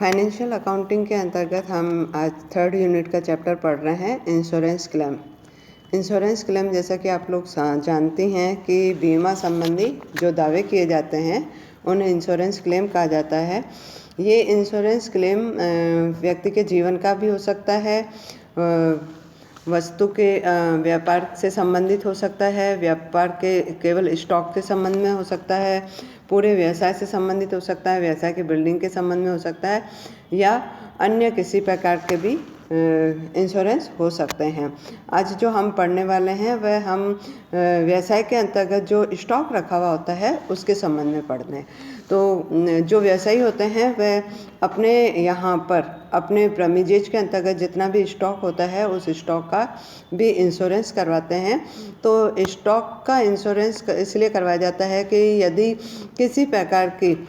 Financial accounting के अंतर्गत हम आज थर्ड यूनिट का चैप्टर पढ़ रहे हैं, इंश्योरेंस क्लेम। इंश्योरेंस क्लेम जैसा कि आप लोग जानती हैं कि बीमा संबंधी जो दावे किए जाते हैं उन्हें इंश्योरेंस क्लेम कहा जाता है। ये इंश्योरेंस क्लेम व्यक्ति के जीवन का भी हो सकता है, वस्तु के व्यापार से संबंधित हो सकता है, व्यापार के केवल स्टॉक के संबंध में हो सकता है, पूरे व्यवसाय से संबंधित हो सकता है, व्यवसाय के बिल्डिंग के संबंध में हो सकता है, या अन्य किसी प्रकार के भी इंश्योरेंस हो सकते हैं। आज जो हम पढ़ने वाले हैं वह हम व्यवसाय के अंतर्गत जो स्टॉक रखा हुआ होता है उसके संबंध में पढ़ते हैं। तो जो व्यवसायी होते हैं वह अपने यहाँ पर अपने प्रेमिजेज के अंतर्गत जितना भी स्टॉक होता है उस स्टॉक का भी इंश्योरेंस करवाते हैं। तो स्टॉक का इंश्योरेंस इसलिए करवाया जाता है कि यदि किसी प्रकार की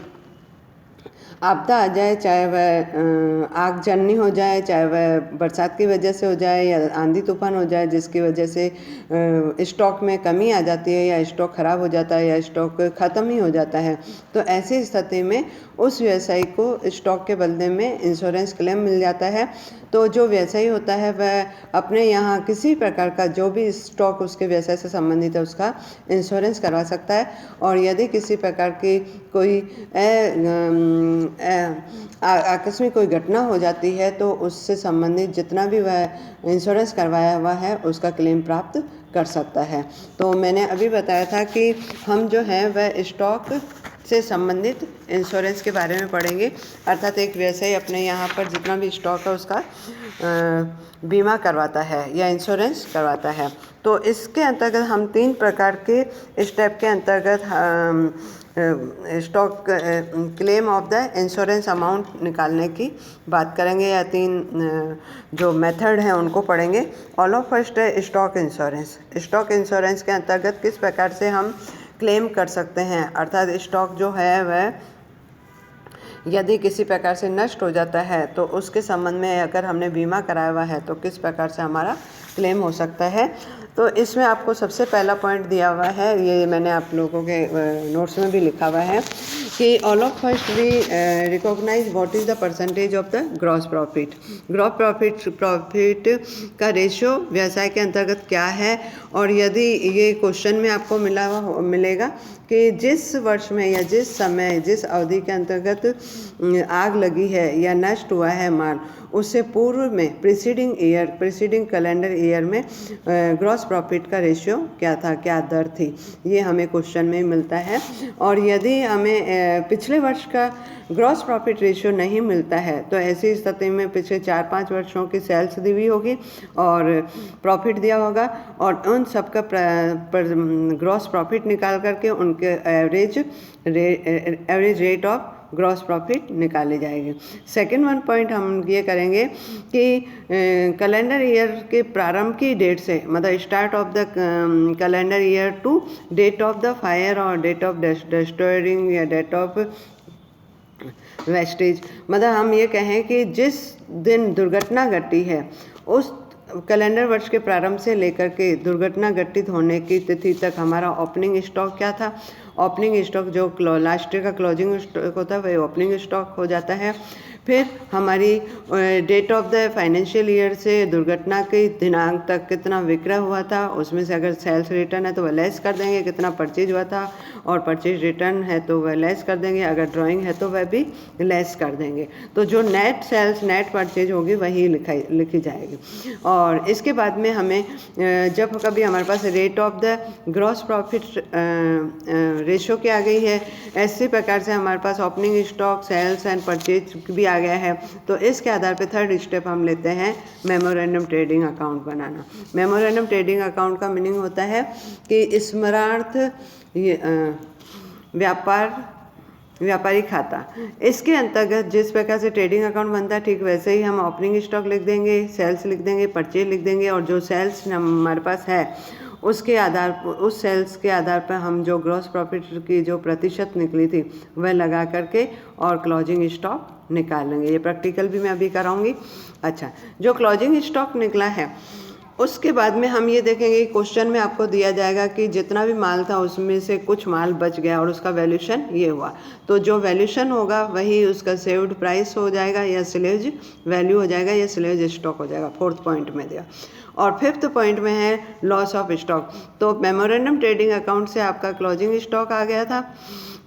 आपदा आ जाए, चाहे वह आगजनी हो जाए, चाहे वह बरसात की वजह से हो जाए या आंधी तूफान हो जाए जिसकी वजह से स्टॉक में कमी आ जाती है या स्टॉक खराब हो जाता है या स्टॉक ख़त्म ही हो जाता है, तो ऐसी स्थिति में उस व्यवसायी को स्टॉक के बदले में इंश्योरेंस क्लेम मिल जाता है। तो जो व्यवसायी होता है वह अपने यहाँ किसी प्रकार का जो भी स्टॉक उसके व्यवसाय से संबंधित है उसका इंश्योरेंस करवा सकता है। और यदि किसी प्रकार की कोई आकस्मिक कोई घटना हो जाती है तो उससे संबंधित जितना भी वह इंश्योरेंस करवाया हुआ है उसका क्लेम प्राप्त कर सकता है। तो मैंने अभी बताया था कि हम जो है वह स्टॉक से संबंधित इंश्योरेंस के बारे में पढ़ेंगे, अर्थात एक व्यवसायी अपने यहाँ पर जितना भी स्टॉक है उसका बीमा करवाता है या इंश्योरेंस करवाता है। तो इसके अंतर्गत हम 3 प्रकार के स्टेप के अंतर्गत stock claim of the insurance amount निकालने की बात करेंगे, या 3 जो मेथड हैं उनको पढ़ेंगे। ऑल ऑफ फर्स्ट है स्टॉक इंश्योरेंस। स्टॉक इंश्योरेंस के अंतर्गत किस प्रकार से हम क्लेम कर सकते हैं, अर्थात स्टॉक जो है वह यदि किसी प्रकार से नष्ट हो जाता है तो उसके संबंध में अगर हमने बीमा कराया हुआ है तो किस प्रकार से हमारा क्लेम हो सकता है। तो इसमें आपको सबसे पहला पॉइंट दिया हुआ है, ये मैंने आप लोगों के नोट्स में भी लिखा हुआ है कि all of first we recognise what is the percentage of the gross profit. Gross profit का रेशियो व्यवसाय के अंतर्गत क्या है, और यदि ये क्वेश्चन में आपको मिलेगा कि जिस वर्ष में या जिस समय जिस अवधि के अंतर्गत आग लगी है या नष्ट हुआ है माल, उससे पूर्व में प्रीसीडिंग कैलेंडर ईयर में ग्रॉस प्रॉफिट का रेशियो क्या था, क्या दर थी, ये हमें क्वेश्चन में मिलता है। और यदि हमें पिछले वर्ष का ग्रॉस प्रॉफिट रेशियो नहीं मिलता है तो ऐसी स्थिति में पिछले 4-5 वर्षों की सेल्स दी हुई होगी और प्रॉफिट दिया होगा, और उन सब का ग्रॉस प्रॉफिट निकाल करके उनके average rate of gross profit निकाली जाएगी। सेकेंड वन पॉइंट हम ये करेंगे कि कैलेंडर ईयर के प्रारंभ की डेट से, मतलब start of the calendar year to date of the fire और डेट ऑफ डिस्ट्रॉयिंग या डेट ऑफ वेस्टेज, मतलब हम ये कहें कि जिस दिन दुर्घटना घटी है उस कैलेंडर वर्ष के प्रारंभ से लेकर के दुर्घटना घटित होने की तिथि तक हमारा ओपनिंग स्टॉक क्या था। ओपनिंग स्टॉक जो लास्ट ईयर का क्लोजिंग स्टॉक होता है वही ओपनिंग स्टॉक हो जाता है। फिर हमारी date of the financial year से दुर्घटना के दिनांक तक कितना विक्रय हुआ था, उसमें से अगर सेल्स रिटर्न है तो वह लेस कर देंगे, कितना परचेज हुआ था और परचेज रिटर्न है तो वह लेस कर देंगे, अगर ड्राइंग है तो वह भी लेस कर देंगे। तो जो नेट सेल्स नेट परचेज होगी वही लिखी जाएगी। और इसके बाद में हमें जब कभी हमारे पास rate of the gross profit ratio क्या आ गई है, ऐसे प्रकार से हमारे पास opening stock, sales and purchase भी आ गया है, तो इसके आधार पे थर्ड स्टेप हम लेते हैं मेमोरेंडम ट्रेडिंग अकाउंट बनाना। मेमोरेंडम ट्रेडिंग अकाउंट का मीनिंग होता है कि स्मरणार्थ व्यापारी खाता। इसके अंतर्गत जिस प्रकार से ट्रेडिंग अकाउंट बनता है ठीक वैसे ही हम ओपनिंग स्टॉक लिख देंगे, सेल्स लिख देंगे, परचेज लिख देंगे, और जो सेल्स हमारे पास है उसके आधार पर, उस सेल्स के आधार पर हम जो ग्रॉस प्रॉफिट की जो प्रतिशत निकली थी वह लगा करके और क्लोजिंग स्टॉक निकाल लेंगे। ये प्रैक्टिकल भी मैं अभी कराऊंगी। अच्छा, जो क्लोजिंग स्टॉक निकला है उसके बाद में हम ये देखेंगे, क्वेश्चन में आपको दिया जाएगा कि जितना भी माल था उसमें से कुछ माल बच गया और उसका वैल्यूशन ये हुआ, तो जो वैल्यूशन होगा वही उसका सेव्ड प्राइस हो जाएगा या स्लेज वैल्यू हो जाएगा या स्लेज स्टॉक हो जाएगा। फोर्थ पॉइंट में दिया। और फिफ्थ पॉइंट में है लॉस ऑफ स्टॉक। तो मेमोरेंडम ट्रेडिंग अकाउंट से आपका क्लोजिंग स्टॉक आ गया था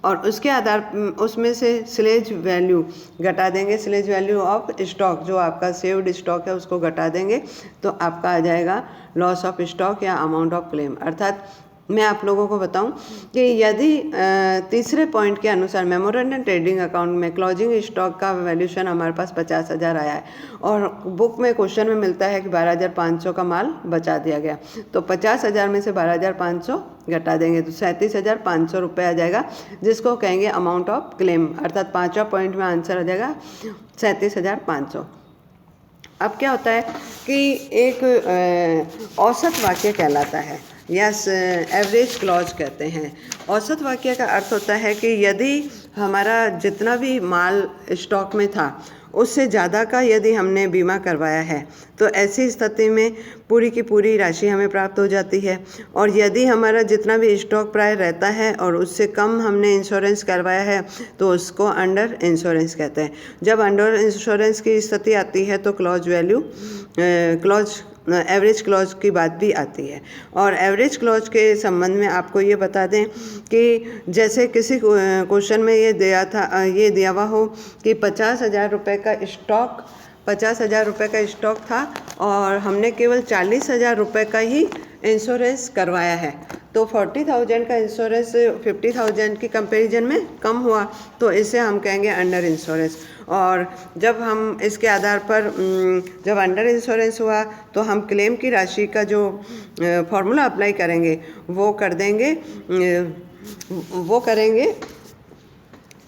और उसके आधार उसमें से स्लेज वैल्यू घटा देंगे, स्लेज वैल्यू ऑफ स्टॉक जो आपका सेव्ड स्टॉक है उसको घटा देंगे, तो आपका आ जाएगा लॉस ऑफ स्टॉक या अमाउंट ऑफ क्लेम। अर्थात मैं आप लोगों को बताऊं कि यदि तीसरे पॉइंट के अनुसार मेमोरेंडम ट्रेडिंग अकाउंट में क्लोजिंग स्टॉक का वैल्यूशन हमारे पास 50,000 आया है और बुक में क्वेश्चन में मिलता है कि 12,500 का माल बचा दिया गया, तो 50,000 में से 12,500 घटा देंगे तो 37,500 रुपये आ जाएगा, जिसको कहेंगे अमाउंट ऑफ क्लेम। अर्थात पाँचवा पॉइंट में आंसर आ जाएगा 37,500। अब क्या होता है कि एक औसत वाक्य कहलाता है, यस एवरेज क्लॉज कहते हैं। औसत वाक्य का अर्थ होता है कि यदि हमारा जितना भी माल स्टॉक में था उससे ज़्यादा का यदि हमने बीमा करवाया है तो ऐसी स्थिति में पूरी की पूरी राशि हमें प्राप्त हो जाती है। और यदि हमारा जितना भी स्टॉक प्राय रहता है और उससे कम हमने इंश्योरेंस करवाया है तो उसको अंडर इंश्योरेंस कहते हैं। जब अंडर इंश्योरेंस की स्थिति आती है तो क्लॉज वैल्यू एवरेज क्लॉज की बात भी आती है। और एवरेज क्लॉज के संबंध में आपको ये बता दें कि जैसे किसी क्वेश्चन में ये दिया हुआ हो कि 50,000 रुपये का स्टॉक 50,000 रुपये का स्टॉक था और हमने केवल 40,000 रुपये का ही इंश्योरेंस करवाया है, तो 40,000 का इंश्योरेंस 50,000 की कंपैरिजन में कम हुआ, तो इसे हम कहेंगे अंडर इंश्योरेंस। और जब हम इसके आधार पर जब अंडर इंश्योरेंस हुआ तो हम क्लेम की राशि का जो फॉर्मूला अप्लाई करेंगे वो करेंगे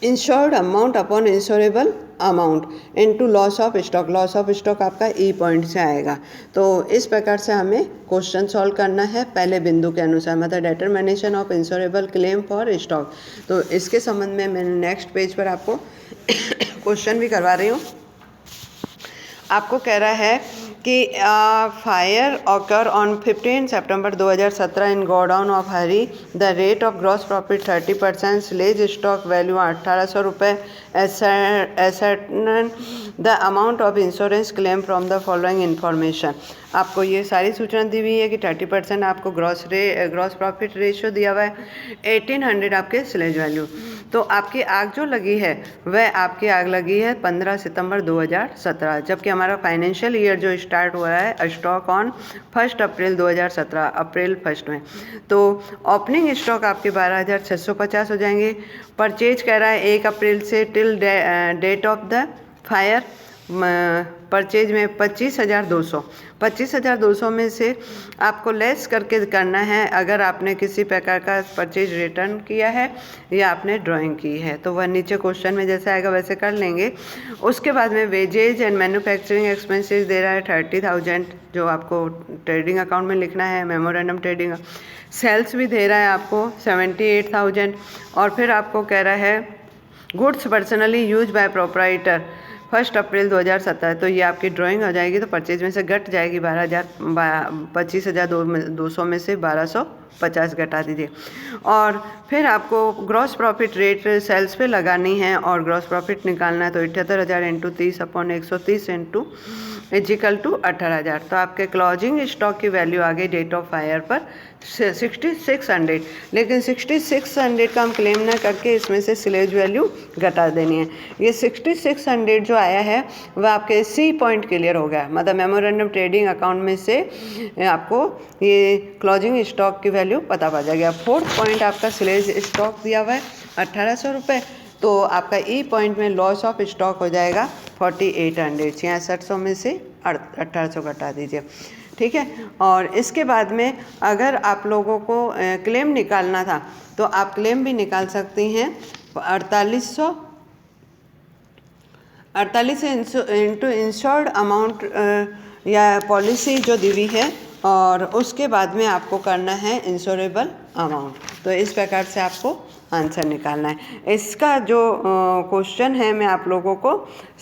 insured amount upon insurable amount into loss of stock. Loss of stock आपका ई पॉइंट से आएगा। तो इस प्रकार से हमें क्वेश्चन सॉल्व करना है पहले बिंदु के अनुसार, मतलब determination of insurable claim for stock. तो इसके संबंध में मैं नेक्स्ट पेज पर आपको क्वेश्चन भी करवा रही हूँ। आपको कह रहा है कि फायर ऑकर ऑन 15 सितंबर 2017 in godown of Hari, the rate of gross profit 30%, salvage stock value 1800 रुपये, ascertain the amount of insurance claim from the following information. आपको ये सारी सूचना दी हुई है कि 30% आपको ग्रॉस प्रॉफिट रेशियो दिया हुआ है, 1800 आपके स्लेज वैल्यू। तो आपकी आग जो लगी है वह आपकी आग लगी है 15 सितंबर 2017, जबकि हमारा फाइनेंशियल ईयर जो स्टार्ट हुआ है स्टॉक ऑन 1 अप्रैल 2017, अप्रैल 1 में। तो ओपनिंग स्टॉक आपके 12,650 हो जाएंगे। परचेज कह रहा है 1 अप्रैल से till date of the fire, purchase में 25,200 में से आपको लेस करके करना है अगर आपने किसी प्रकार का परचेज रिटर्न किया है या आपने ड्राइंग की है, तो वह नीचे क्वेश्चन में जैसे आएगा वैसे कर लेंगे। उसके बाद में वेजेज एंड मैन्युफैक्चरिंग एक्सपेंसेस दे रहा है 30,000 जो आपको ट्रेडिंग अकाउंट में लिखना है, मेमोरेंडम ट्रेडिंग। सेल्स भी दे रहा है आपको 78,000 और फिर आपको कह रहा है goods personally use by proprietor 1 अप्रैल 2017, तो ये आपकी ड्राइंग हो जाएगी। तो परचेज में से घट जाएगी 25,200 में से 1250 घटा दीजिए। और फिर आपको ग्रॉस प्रॉफिट रेट सेल्स पे लगानी है और ग्रॉस प्रॉफिट निकालना है, तो 78,000 इंटू 30/130 इंटू इजिकल टू 18,000। तो आपके क्लोजिंग स्टॉक की वैल्यू आ गई डेट ऑफ फायर पर 6600, लेकिन 6600 का हम क्लेम ना करके इसमें से स्लेज वैल्यू घटा देनी है। ये 6600 जो आया है वह आपके सी पॉइंट क्लियर हो गया, मतलब मेमोरेंडम ट्रेडिंग अकाउंट में से आपको ये क्लोजिंग स्टॉक की वैल्यू पता पड़ जाएगा। फोर्थ पॉइंट आपका स्लेज स्टॉक दिया हुआ है 1800 रुपये, तो आपका ई पॉइंट में लॉस ऑफ स्टॉक हो जाएगा 4800, 6600 में से 1800 घटा दीजिए, ठीक है। और इसके बाद में अगर आप लोगों को क्लेम निकालना था तो आप क्लेम भी निकाल सकती हैं 48 इंटू इंश्योर्ड अमाउंट या पॉलिसी जो दी हुई है और उसके बाद में आपको करना है इंश्योरेबल अमाउंट। तो इस प्रकार से आपको आंसर निकालना है। इसका जो क्वेश्चन है मैं आप लोगों को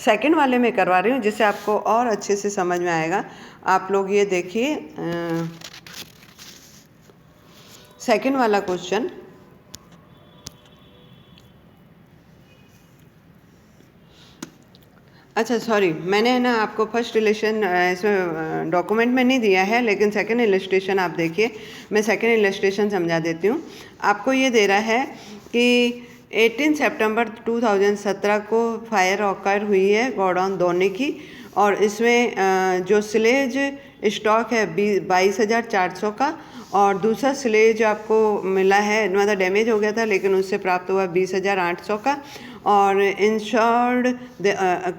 सेकंड वाले में करवा रही हूँ, जिससे आपको और अच्छे से समझ में आएगा। आप लोग ये देखिए सेकंड वाला क्वेश्चन। अच्छा सॉरी, मैंने ना आपको फर्स्ट इलस्ट्रेशन इसमें डॉक्यूमेंट में नहीं दिया है, लेकिन सेकंड इलस्ट्रेशन आप देखिए। मैं सेकंड इलस्ट्रेशन समझा देती हूँ आपको। ये दे रहा है कि 18 सितंबर 2017 को फायर ऑकर हुई है गोडाउन दोने की, और इसमें जो सिलेज स्टॉक है 22,400 का, और दूसरा सिलेज आपको मिला है, मतलब डैमेज हो गया था लेकिन उससे प्राप्त हुआ 20,800 का, और इंश्योर्ड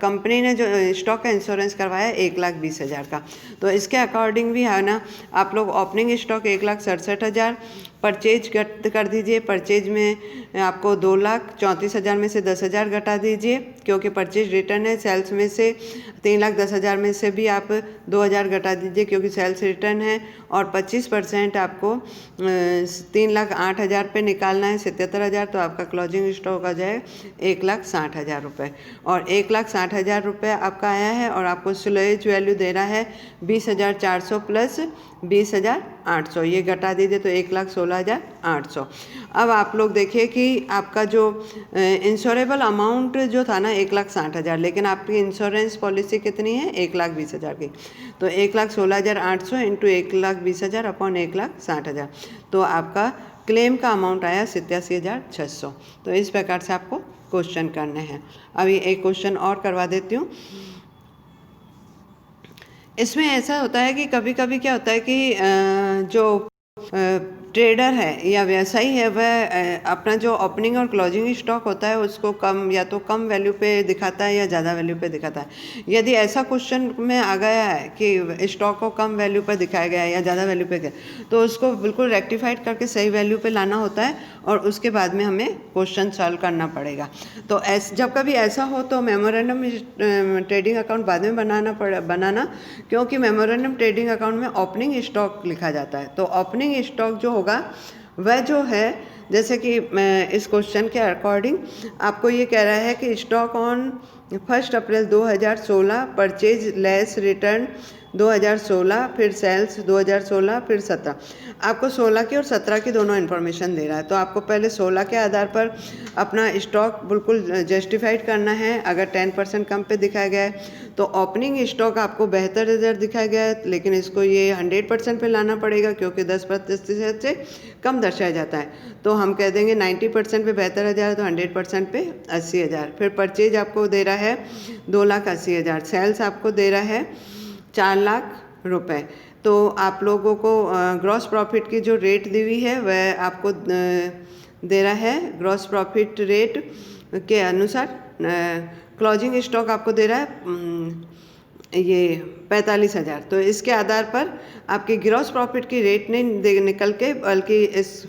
कंपनी ने जो स्टॉक का इंश्योरेंस करवाया 1,20,000 का। तो इसके अकॉर्डिंग भी है ना, आप लोग ओपनिंग स्टॉक 1,67,000 परचेज कर दीजिए। परचेज में आपको 2,34,000 में से 10,000 घटा दीजिए, क्योंकि परचेज रिटर्न है। सेल्स में से 3,10,000 में से भी आप 2,000 घटा दीजिए, क्योंकि सेल्स रिटर्न है। और 25% आपको 3,08,000 पे निकालना है, 77,000। तो आपका क्लोजिंग स्टॉक आ जाए 1,60,000 रुपये। और 1,60,000 रुपये आपका आया है, और आपको स्लेज वैल्यू दे रहा है 20,400 प्लस 20,800, ये घटा दीजिए तो 1,16,800। अब आप लोग देखिए कि आपका जो इंश्योरेबल अमाउंट जो था ना 1,60,000, लेकिन आपकी इंश्योरेंस पॉलिसी कितनी है 1,20,000 की। तो 1,16,800 इंटू 1,20,000 अपॉन 1,60,000, तो आपका क्लेम का अमाउंट आया 87,600। तो इस प्रकार से आपको क्वेश्चन करने हैं। अभी एक क्वेश्चन और करवा देती हूँ। इसमें ऐसा होता है कि कभी कभी क्या होता है कि जो ट्रेडर है या व्यवसायी है, वह अपना जो ओपनिंग और क्लोजिंग स्टॉक होता है उसको कम या तो कम वैल्यू पे दिखाता है या ज़्यादा वैल्यू पे दिखाता है। यदि ऐसा क्वेश्चन में आ गया है कि स्टॉक को कम वैल्यू पर दिखाया गया है या ज़्यादा वैल्यू पे गया, तो उसको बिल्कुल रेक्टिफाइड करके सही वैल्यू पे लाना होता है, और उसके बाद में हमें क्वेश्चन सॉल्व करना पड़ेगा। तो जब कभी ऐसा हो तो मेमोरेंडम ट्रेडिंग अकाउंट बाद में बनाना, क्योंकि मेमोरेंडम ट्रेडिंग अकाउंट में ओपनिंग स्टॉक लिखा जाता है। तो ओपनिंग स्टॉक जो होगा वह जो है, जैसे कि इस क्वेश्चन के अकॉर्डिंग आपको ये कह रहा है कि stock on 1 April 2016 purchase less return 2016, फिर सेल्स 2016, फिर 17। आपको 16 की और 17 की दोनों इन्फॉर्मेशन दे रहा है। तो आपको पहले 16 के आधार पर अपना स्टॉक बिल्कुल जस्टिफाइड करना है। अगर 10% कम पे दिखाया गया है तो ओपनिंग स्टॉक आपको 72,000 दिखाया गया है, लेकिन इसको ये 100% पे लाना पड़ेगा, क्योंकि 10% से कम दर्शाया जाता है। तो हम कह देंगे 90% पे 72,000, तो 100% पे 80,000। फिर परचेज आपको दे रहा है 2,80,000। सेल्स आपको दे रहा है 4 लाख रुपए। तो आप लोगों को ग्रॉस प्रॉफिट की जो रेट दी हुई है वह आपको दे रहा है ग्रॉस प्रॉफिट रेट के अनुसार। क्लोजिंग स्टॉक आपको दे रहा है ये 45,000। तो इसके आधार पर आपकी ग्रॉस प्रॉफिट की रेट नहीं निकल के, बल्कि इस